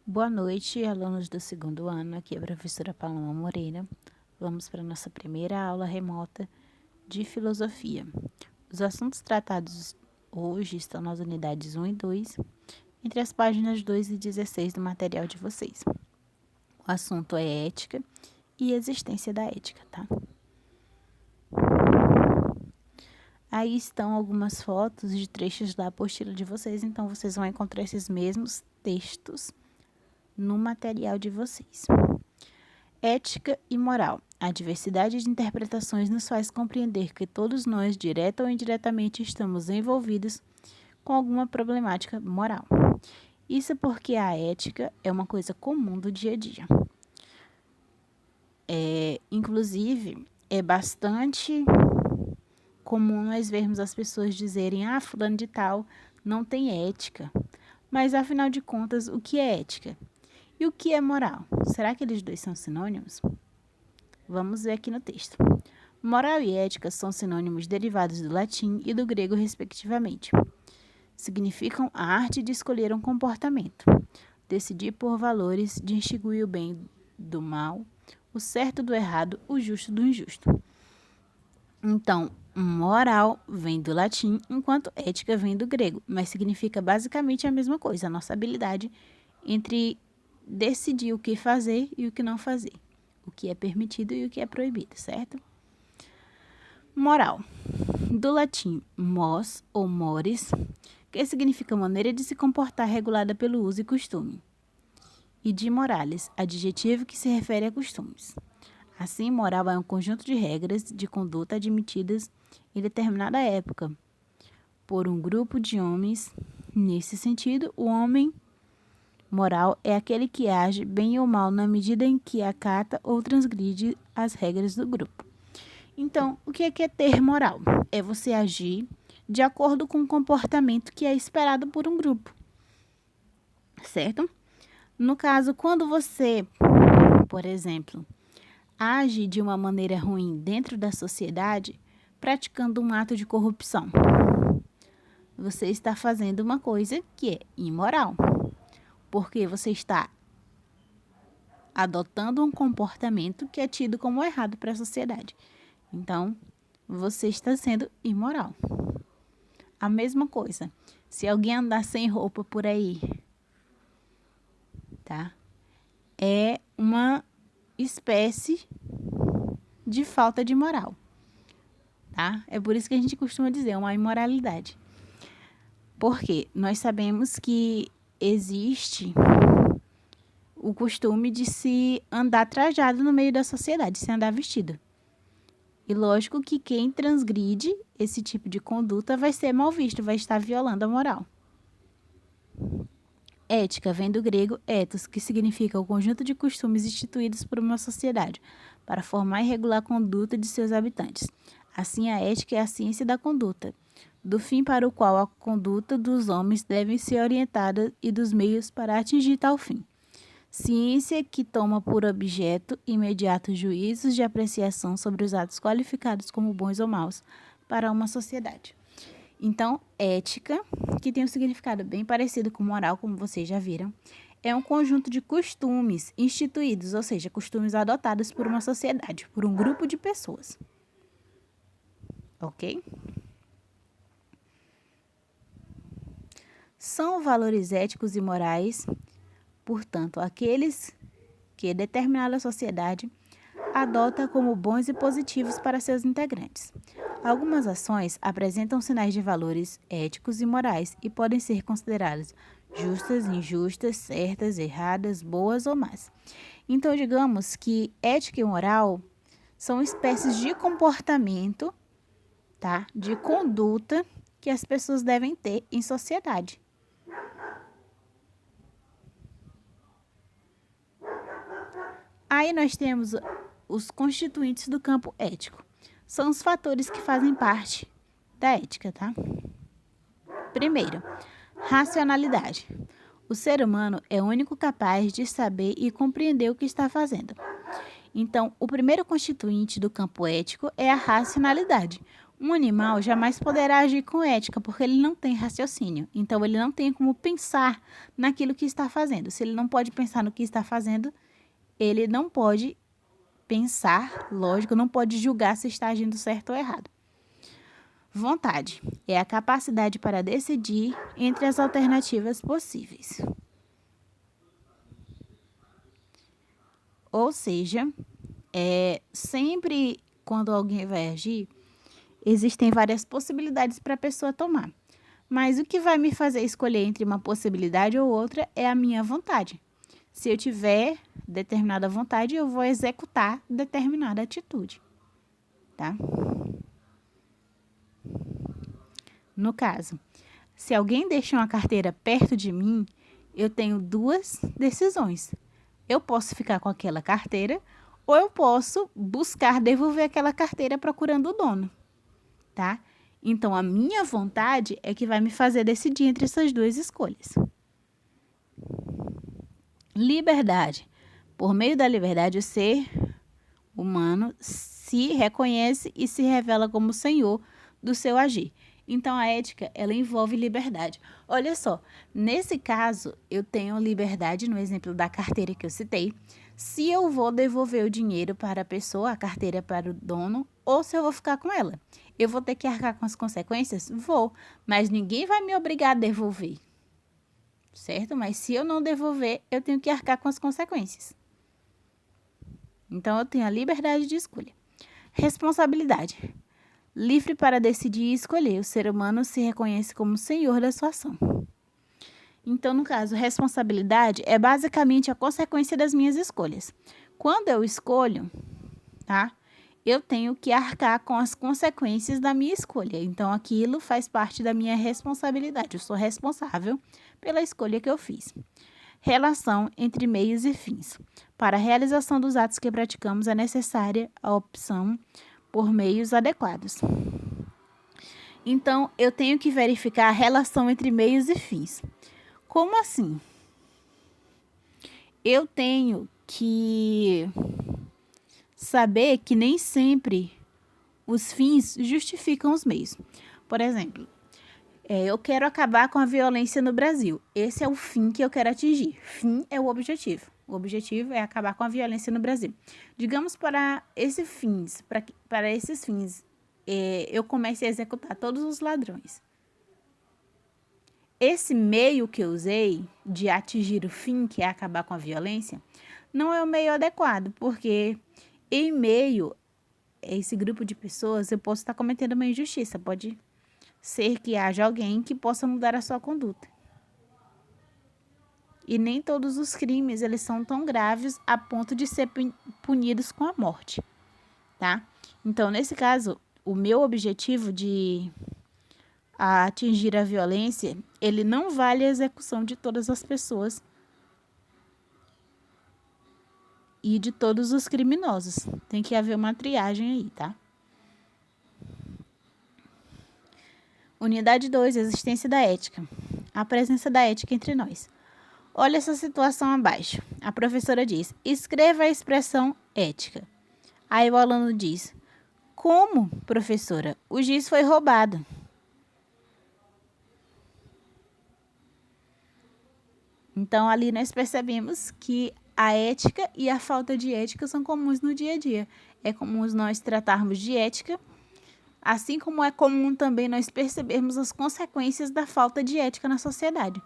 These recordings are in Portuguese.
Boa noite, alunos do segundo ano. Aqui é a professora Paloma Moreira. Vamos para a nossa primeira aula remota de filosofia. Os assuntos tratados hoje estão nas unidades 1 e 2, entre as páginas 2 e 16 do material de vocês. O assunto é ética e existência da ética, tá? Aí estão algumas fotos de trechos da apostila de vocês, então vocês vão encontrar esses mesmos textos no material de vocês. Ética e moral. A diversidade de interpretações nos faz compreender que todos nós, direta ou indiretamente, estamos envolvidos com alguma problemática moral. Isso porque a ética é uma coisa comum do dia a dia. Inclusive, é bastante comum nós vermos as pessoas dizerem: fulano de tal não tem ética. Mas, afinal de contas, o que é ética? E o que é moral? Será que eles dois são sinônimos? Vamos ver aqui no texto. Moral e ética são sinônimos derivados do latim e do grego, respectivamente. Significam a arte de escolher um comportamento, decidir por valores, distinguir o bem do mal, o certo do errado, o justo do injusto. Então, moral vem do latim, enquanto ética vem do grego, mas significa basicamente a mesma coisa, a nossa habilidade entre decidir o que fazer e o que não fazer, o que é permitido e o que é proibido, certo? Moral, do latim mos ou mores, que significa maneira de se comportar regulada pelo uso e costume, e de morales, adjetivo que se refere a costumes. Assim, moral é um conjunto de regras de conduta admitidas em determinada época por um grupo de homens. Nesse sentido, o homem moral é aquele que age bem ou mal na medida em que acata ou transgride as regras do grupo. Então, o que é ter moral? É você agir de acordo com o comportamento que é esperado por um grupo, certo? No caso, quando você, por exemplo, age de uma maneira ruim dentro da sociedade, praticando um ato de corrupção, você está fazendo uma coisa que é imoral, porque você está adotando um comportamento que é tido como errado para a sociedade. Então, você está sendo imoral. A mesma coisa, se alguém andar sem roupa por aí, tá? É uma espécie de falta de moral, tá? É por isso que a gente costuma dizer uma imoralidade. Porque nós sabemos que existe o costume de se andar trajado no meio da sociedade, se andar vestido. E lógico que quem transgride esse tipo de conduta vai ser mal visto, vai estar violando a moral. Ética vem do grego ethos, que significa o conjunto de costumes instituídos por uma sociedade para formar e regular a conduta de seus habitantes. Assim, a ética é a ciência da conduta, do fim para o qual a conduta dos homens deve ser orientada e dos meios para atingir tal fim. Ciência que toma por objeto imediato juízos de apreciação sobre os atos qualificados como bons ou maus para uma sociedade. Então, ética, que tem um significado bem parecido com moral, como vocês já viram, é um conjunto de costumes instituídos, ou seja, costumes adotados por uma sociedade, por um grupo de pessoas. Ok? São valores éticos e morais, portanto, aqueles que determinada sociedade adota como bons e positivos para seus integrantes. Algumas ações apresentam sinais de valores éticos e morais e podem ser consideradas justas, injustas, certas, erradas, boas ou más. Então, digamos que ética e moral são espécies de comportamento, tá? De conduta que as pessoas devem ter em sociedade. Aí nós temos os constituintes do campo ético. São os fatores que fazem parte da ética, tá? Primeiro, racionalidade. O ser humano é o único capaz de saber e compreender o que está fazendo. Então, o primeiro constituinte do campo ético é a racionalidade. Um animal jamais poderá agir com ética, porque ele não tem raciocínio. Então, ele não tem como pensar naquilo que está fazendo. Se ele não pode pensar no que está fazendo, ele não pode pensar, lógico, não pode julgar se está agindo certo ou errado. Vontade é a capacidade para decidir entre as alternativas possíveis. Ou seja, sempre quando alguém vai agir, existem várias possibilidades para a pessoa tomar. Mas o que vai me fazer escolher entre uma possibilidade ou outra é a minha vontade. Se eu tiver determinada vontade, eu vou executar determinada atitude, tá? No caso, se alguém deixa uma carteira perto de mim, eu tenho duas decisões. Eu posso ficar com aquela carteira ou eu posso buscar devolver aquela carteira procurando o dono, tá? Então, a minha vontade é que vai me fazer decidir entre essas duas escolhas. Liberdade. Por meio da liberdade, o ser humano se reconhece e se revela como senhor do seu agir. Então, a ética, ela envolve liberdade. Olha só, nesse caso, eu tenho liberdade, no exemplo da carteira que eu citei, se eu vou devolver o dinheiro para a pessoa, a carteira para o dono, ou se eu vou ficar com ela. Eu vou ter que arcar com as consequências? Vou, mas ninguém vai me obrigar a devolver, certo? Mas se eu não devolver, eu tenho que arcar com as consequências. Então, eu tenho a liberdade de escolha. Responsabilidade. Livre para decidir e escolher, o ser humano se reconhece como senhor da sua ação. Então, no caso, responsabilidade é basicamente a consequência das minhas escolhas. Quando eu escolho, tá? Eu tenho que arcar com as consequências da minha escolha. Então, aquilo faz parte da minha responsabilidade. Eu sou responsável pela escolha que eu fiz. Relação entre meios e fins. Para a realização dos atos que praticamos, é necessária a opção por meios adequados. Então, eu tenho que verificar a relação entre meios e fins. Como assim? Eu tenho que saber que nem sempre os fins justificam os meios. Por exemplo, eu quero acabar com a violência no Brasil. Esse é o fim que eu quero atingir. Fim é o objetivo. O objetivo é acabar com a violência no Brasil. Digamos para esses fins, eu comecei a executar todos os ladrões. Esse meio que eu usei de atingir o fim, que é acabar com a violência, não é o meio adequado, porque em meio a esse grupo de pessoas eu posso estar cometendo uma injustiça. Pode ser que haja alguém que possa mudar a sua conduta. E nem todos os crimes eles são tão graves a ponto de ser punidos com a morte, tá? Então, nesse caso, o meu objetivo de atingir a violência, ele não vale a execução de todas as pessoas e de todos os criminosos. Tem que haver uma triagem aí, tá? Unidade 2, existência da ética. A presença da ética entre nós. Olha essa situação abaixo. A professora diz: escreva a expressão ética. Aí o aluno diz: como, professora? O giz foi roubado. Então, ali nós percebemos que a ética e a falta de ética são comuns no dia a dia. É comum nós tratarmos de ética, assim como é comum também nós percebermos as consequências da falta de ética na sociedade.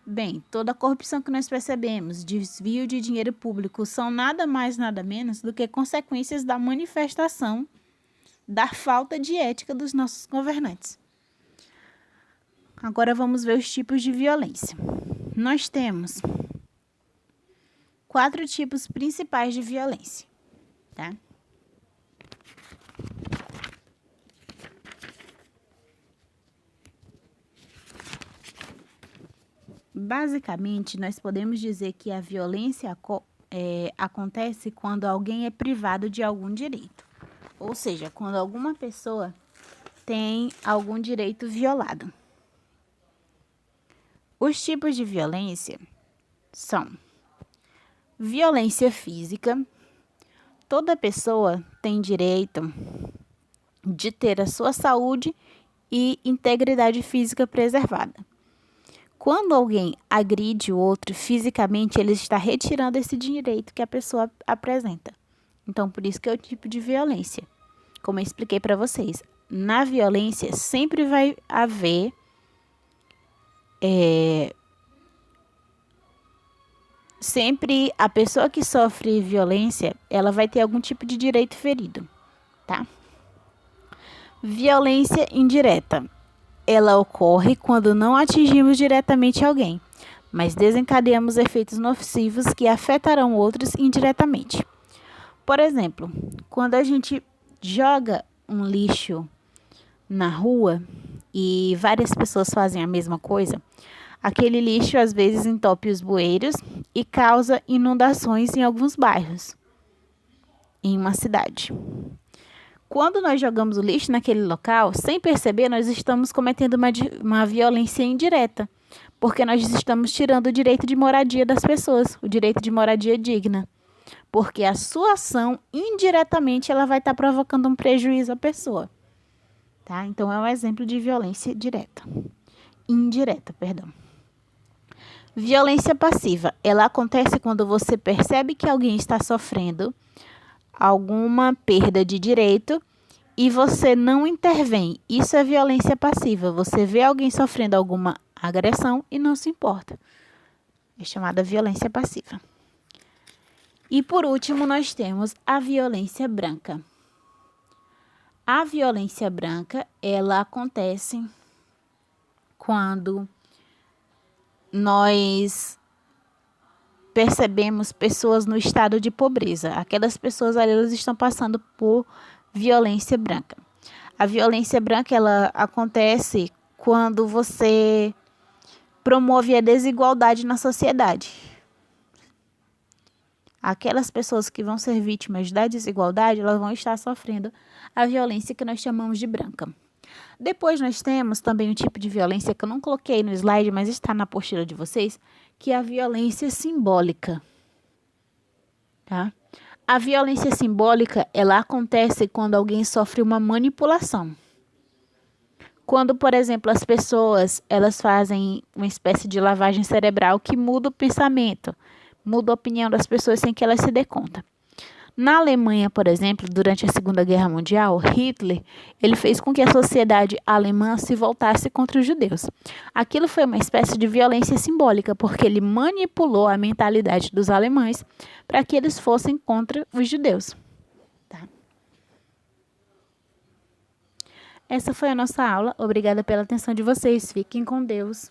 Bem, toda a corrupção que nós percebemos, desvio de dinheiro público, são nada mais, nada menos do que consequências da manifestação da falta de ética dos nossos governantes. Agora vamos ver os tipos de violência. Nós temos 4 tipos principais de violência, tá? Basicamente, nós podemos dizer que a violência acontece quando alguém é privado de algum direito. Ou seja, quando alguma pessoa tem algum direito violado. Os tipos de violência são violência física. Toda pessoa tem direito de ter a sua saúde e integridade física preservada. Quando alguém agride o outro fisicamente, ele está retirando esse direito que a pessoa apresenta. Então, por isso que é o tipo de violência. Como eu expliquei para vocês, na violência sempre vai haver sempre a pessoa que sofre violência, ela vai ter algum tipo de direito ferido, tá? Violência indireta. Ela ocorre quando não atingimos diretamente alguém, mas desencadeamos efeitos nocivos que afetarão outros indiretamente. Por exemplo, quando a gente joga um lixo na rua e várias pessoas fazem a mesma coisa, aquele lixo às vezes entope os bueiros e causa inundações em alguns bairros, em uma cidade. Quando nós jogamos o lixo naquele local, sem perceber, nós estamos cometendo uma violência indireta, porque nós estamos tirando o direito de moradia das pessoas, o direito de moradia digna. Porque a sua ação, indiretamente, ela vai estar provocando um prejuízo à pessoa. Tá? Então, é um exemplo de violência indireta, perdão. Violência passiva. Ela acontece quando você percebe que alguém está sofrendo alguma perda de direito e você não intervém. Isso é violência passiva. Você vê alguém sofrendo alguma agressão e não se importa. É chamada violência passiva. E por último, nós temos a violência branca. A violência branca, ela acontece quando nós percebemos pessoas no estado de pobreza. Aquelas pessoas ali, elas estão passando por violência branca. A violência branca, ela acontece quando você promove a desigualdade na sociedade. Aquelas pessoas que vão ser vítimas da desigualdade, elas vão estar sofrendo a violência que nós chamamos de branca. Depois nós temos também um tipo de violência que eu não coloquei no slide, mas está na apostila de vocês, que é a violência simbólica. Tá? A violência simbólica, ela acontece quando alguém sofre uma manipulação. Quando, por exemplo, as pessoas, elas fazem uma espécie de lavagem cerebral que muda o pensamento, muda a opinião das pessoas sem que elas se dê conta. Na Alemanha, por exemplo, durante a Segunda Guerra Mundial, Hitler, ele fez com que a sociedade alemã se voltasse contra os judeus. Aquilo foi uma espécie de violência simbólica, porque ele manipulou a mentalidade dos alemães para que eles fossem contra os judeus. Tá? Essa foi a nossa aula. Obrigada pela atenção de vocês. Fiquem com Deus.